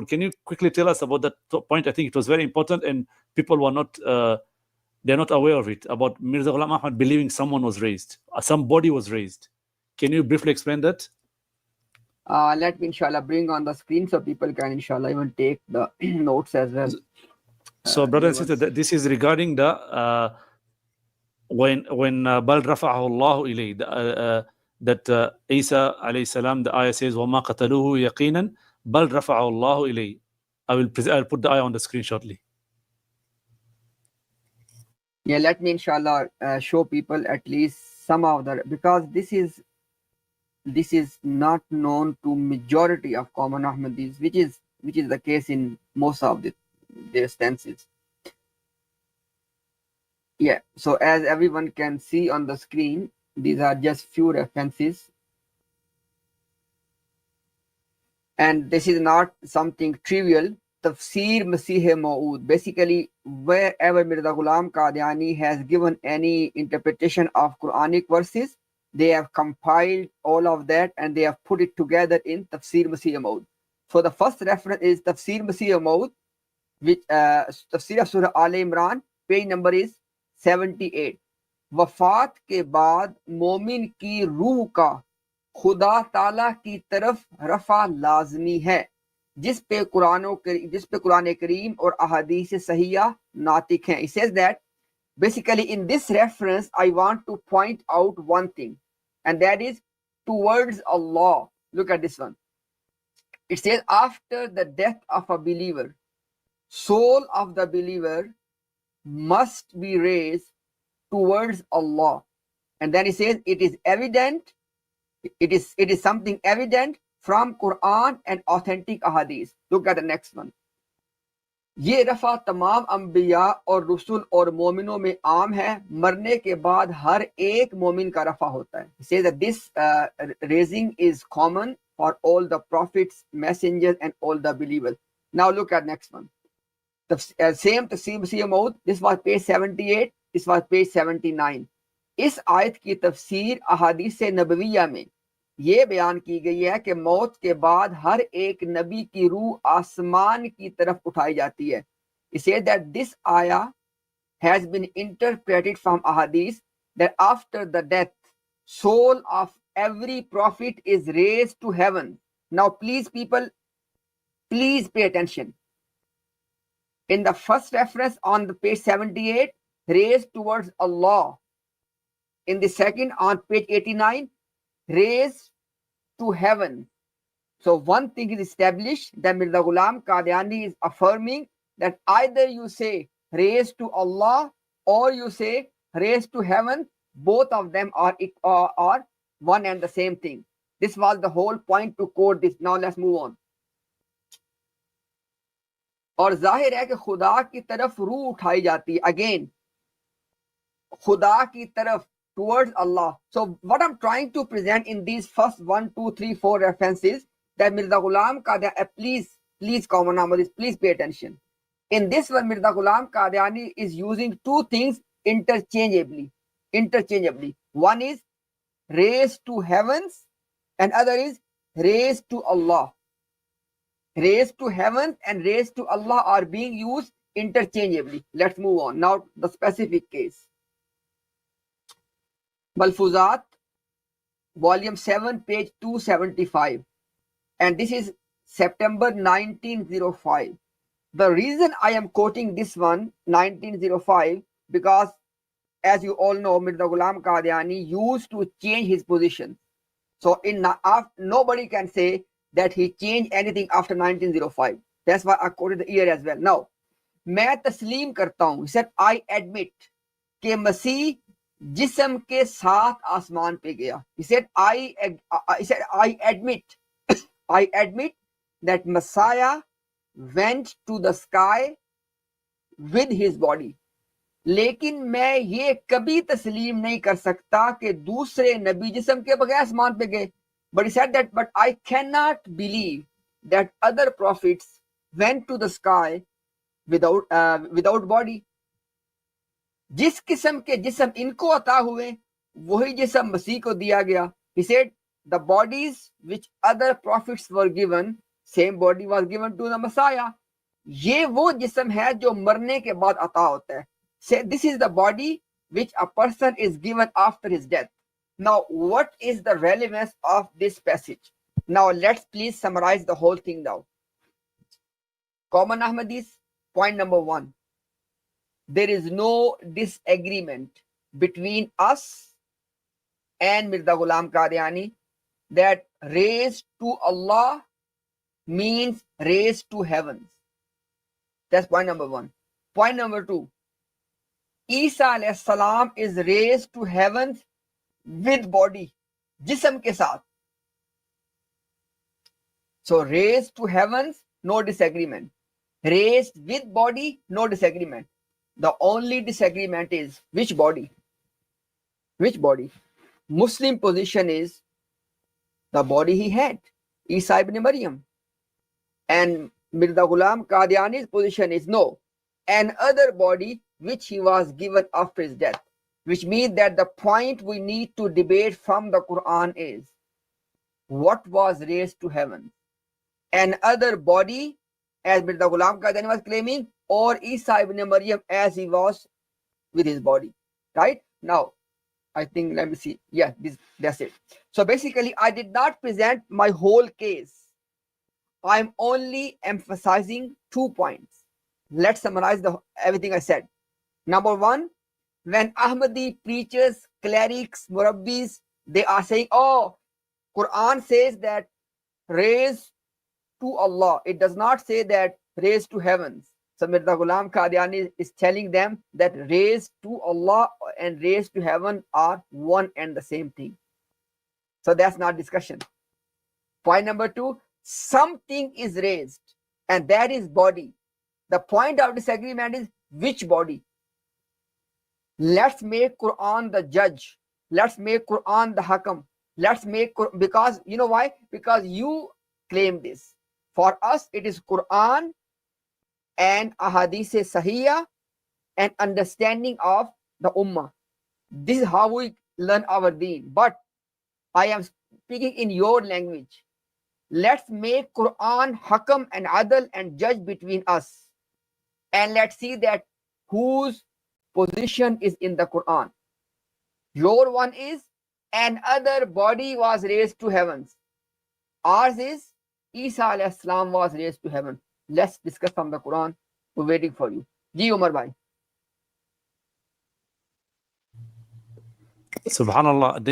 Can you quickly tell us about that point? I think it was very important, and people were not they're not aware of it, about Mirza Ghulam Ahmad believing someone was raised, some body was raised. Can you briefly explain that? Let me inshallah bring on the screen so people can inshallah even take the notes as well. So brother and sister, this is regarding the when bal rafa'ahu Allah ilay, that Isa alayhi salam, the ayah says وَمَا قَتَلُوهُ يَقِينًا بَلْ رَفَعَهُ اللَّهُ إِلَيْهِ. I'll put the ayah on the screen shortly. Yeah, let me inshallah show people at least some of the, because this is not known to majority of common Ahmadis, which is the case in most of their stances. Yeah, so as everyone can see on the screen, these are just few references, and this is not something trivial. Tafsir Masih Ma'ud. Basically, wherever Mirza Ghulam Qadiani has given any interpretation of Quranic verses, they have compiled all of that and they have put it together in Tafsir Masih Ma'ud. So the first reference is Tafsir Masih Ma'ud, which Tafsir of Surah Al Imran, page number is 78. वफात के बाद मोमिन की रूह का खुदा ताला की तरफ रफा लाजमी है, जिस पे कुरान करीम और अहादीस सहिया नातिक हैं. It says that basically in this reference I want to point out one thing, and that is towards Allah. Look at this one. It says after the death of a believer, soul of the believer must be raised towards Allah. And then it says it is evident, it is something evident from Quran and authentic ahadith. Look at the next one. ये रफा तमाम अंबिया और रसूल और मोमिनों में आम है, मरने के बाद हर एक मोमिन का रफा होता है. He says that this raising is common for all the prophets, messengers and all the believers. Now look at next one. The same Tafsir Maud, this was page 78, this was page 79. इस आयत की तफसीर अहादीस नबविया में ये बयान की गई है कि मौत के बाद हर एक नबी की रूह आसमान की तरफ उठाई जाती है. It says that this ayah has been interpreted from ahadith that after the death, soul of every prophet is raised to heaven. Now please people, please pay attention. In the first reference on the page 78, raised towards Allah. In the second on page 89, raised to heaven. So one thing is established, that Mirza Ghulam Qadiani is affirming that either you say raised to Allah or you say raised to heaven, both of them are one and the same thing. This was the whole point to quote this. Now let's move on. और जाहिर है कि खुदा की तरफ रूह उठाई जाती है. Again, खुदा की तरफ, towards Allah. So what I'm trying to present in these first 1, 2, 3, 4 references, that Mirza Ghulam Qadiani, please common Ahmadis, please pay attention. In this one, Mirza Ghulam Qadiani is using two things interchangeably. One is raised to heavens and other is raised to Allah. Raised to heavens and raised to Allah are being used interchangeably. Let's move on. Now the specific case. Malfoozat, volume 7, page 275. And this is September 1905. The reason I am quoting this one, 1905, because as you all know, Mirza Ghulam Qadiani used to change his position. So nobody can say that he changed anything after 1905. That's why I quoted the year as well. Now, मैं तस्लीम करता हूँ. He said, I admit कि मसीह जिस्म के साथ आसमान पे गया. He said, I admit that Messiah went to the sky with his body. लेकिन मैं ये कभी तस्लीम नहीं कर सकता कि दूसरे नबी जिस्म के बगैर आसमान पे गए. But he said that, but I cannot believe that other prophets went to the sky without body. जिस किस्म के जिस्म इनको अता हुए वही जिस्म मसीह को दिया गया. He said the bodies which other prophets were given, Same body was given to the Messiah. ये वो जिस्म है जो मरने के बाद अता होता है. Say this is the body which a person is given after his death. Now, what is the relevance of this passage? Now, let's please summarize the whole thing now. Common Ahmadis, point number 1. There is no disagreement between us and Mirza Ghulam Qadiani that raised to Allah means raised to heavens. That's point number 1. Point number 2. Isa alayhi salam is raised to heavens with body, jism ke saath. So raised to heavens, no disagreement. Raised with body, no disagreement. The only disagreement is which body? Which body? Muslim position is the body he had, Isa ibn Maryam. And Mirza Ghulam Qadiani's position is no, another body which he was given after his death. Which means that the point we need to debate from the Quran is what was raised to heaven? Another body, as Mirza Ghulam Qadiani was claiming, or Isa ibn Maryam as he was with his body. Right? Now, I think, let me see. Yeah, that's it. So basically, I did not present my whole case. I'm only emphasizing 2 points. Let's summarize everything I said. Number 1, when Ahmadi preachers, clerics, murabbis, they are saying, oh, Quran says that raise to Allah. It does not say that raise to heavens. So Mirza Ghulam Qadiani is telling them that raise to Allah and raise to heaven are one and the same thing. So that's not discussion. Point number 2, something is raised and that is body. The point of disagreement is which body. Let's make Quran the judge. Let's make Quran the hakam. Let's make, because you know why? Because you claim this. For us, it is Quran and ahadith sahiyah and understanding of the ummah. This is how we learn our deen. But I am speaking in your language. Let's make Quran hakam and adl and judge between us. And let's see that whose position is in the Quran. Your one is another body was raised to heavens. Ours is Isa alayhi salam was raised to heaven. Let's discuss from the Quran. We're waiting for you. Ji Umar bhai. Subhanallah,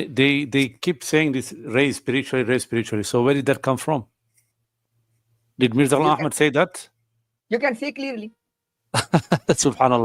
they keep saying this raise spiritually. So where did that come from? Did Mirza Ghulam Ahmad say that? You can see clearly. Subhanallah.